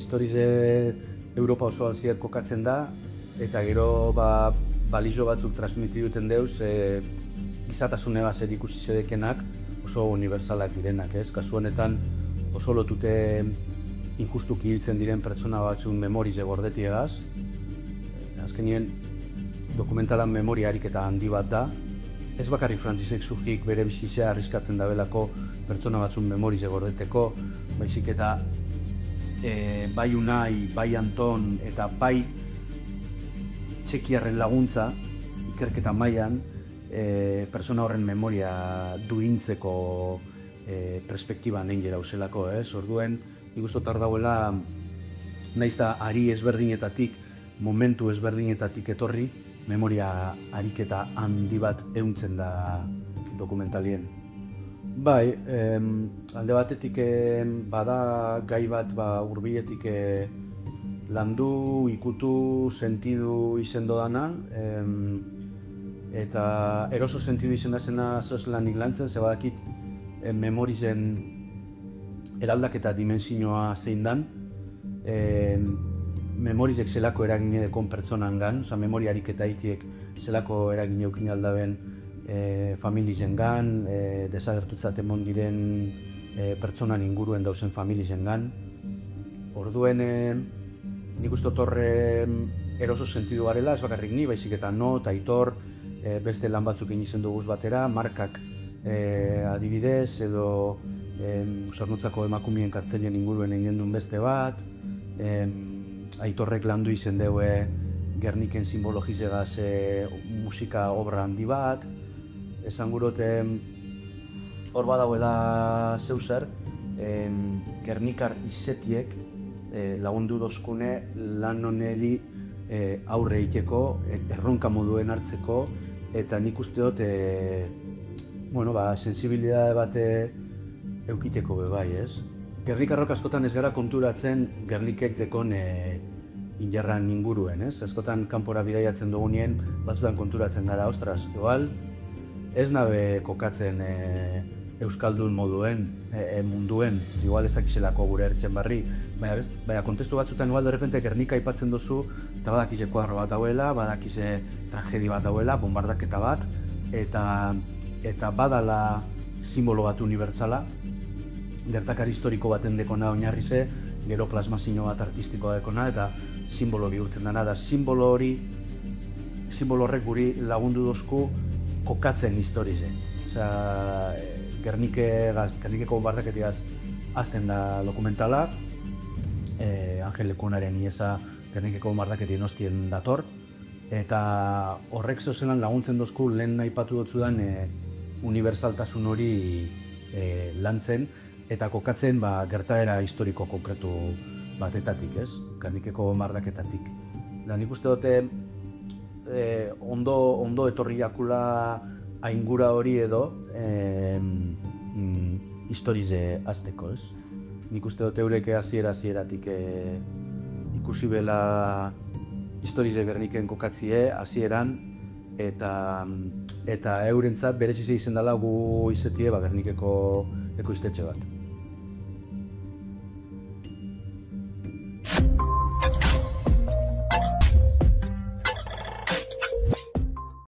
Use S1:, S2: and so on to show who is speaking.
S1: historize Europa osoan zier kokatzen da, eta gero balizo batzuk transmiti duten deuz, gizatasune zer ikusi zedekenak oso unibertsalak direnak, ez? Kasu honetan oso lotute injustuki hiltzen diren pertsona batzuk memorize gordetiegaz. Azkenien dokumentalan memoria ariketa handi bat da. Ez bakarrik Frantzisek Sujik bere bizizia arriskatzen dabelako pertsona batzuk memorize gordeteko, baizik eta bai Unai, bai Anton eta bai Txekiarren laguntza ikerketa mailan pertsona horren memoria duintzeko perspektiban egin dauzelako, ez? Orduen, nik uste dut dauela, nahiz da ari ezberdinetatik, momentu ezberdinetatik etorri, memoria ariketa handi bat ehuntzen da dokumentalien. Bai, alde batetik bada gai bat hurbiletik landu, ikutu, sentidu izendo dana, eta eroso sentidu izenda zena lanik lantzen, ze badakit memorizen eraldaketa dimensioa zein dan, memorizek zelako eragin edekon pertsonan gan, oza, memoria ariketa itiek zelako eragin eukin aldaben familizen gan, desagertutzat emon diren pertsonan inguruen dauzen familizen gan. Orduen, nik uste torre eroso sentidu garela, ez bakarrik ni, baizik eta no, eta Aitor, beste lan batzuk egin izen duguz batera, markak adibidez, edo Zornotzako emakumeen kartzelien inguruen egin duen beste bat, Aitorrek landu izen deue Gerniken simbologizegaz musika obra handi bat, esan gurote hor badauela zeuzer, Gernikar izetiek lagundu dozkune lan honeri aurre egiteko, erronka moduen hartzeko, eta nik uste dut sensibilidade bat eukiteko bebai, ez? Gernikarrok askotan ez gara konturatzen Gernikek dekon injarran inguruen, ez? Askotan kanpora bidaiatzen dugunien batzutan konturatzen gara, ostras, igual ez nabe kokatzen euskaldun moduen, munduen, igual ez dakizelako gure ertzen barri, baina kontestu batzutan igual derrepente Gernika aipatzen duzu, eta badakize kuadro bat dauela, badakize tragedi bat dauela, bombardaketa bat, eta badala simbolo bat unibertsala, gertakari historiko baten dekona oinarrize, gero plasmazio bat artistikoa dekona, eta simbolo bihurtzen dena, da simbolo horrek guri lagundu dozku kokatzen historize. Osea, Gernikeko bombardaketigaz azten da dokumentala, Angel Lekunaren iesa Gernikeko bombardaketien ostien dator, eta horrek zozelan laguntzen dozku lehen aipatu dutzudan unibertsaltasun hori lantzen, eta kokatzen gertaera historiko konkretu batetatik, ez? Gernikeko bombardaketatik. Nik uste dute ondo etorri jakula aingura hori edo historize azteko, ez? Nik uste dut eureke hasieratik ikusi bela historize Gerniken kokatzie hasieran, eta eurentzat berezize izen dela gu izetie Gernikeko ekoiztetxe bat.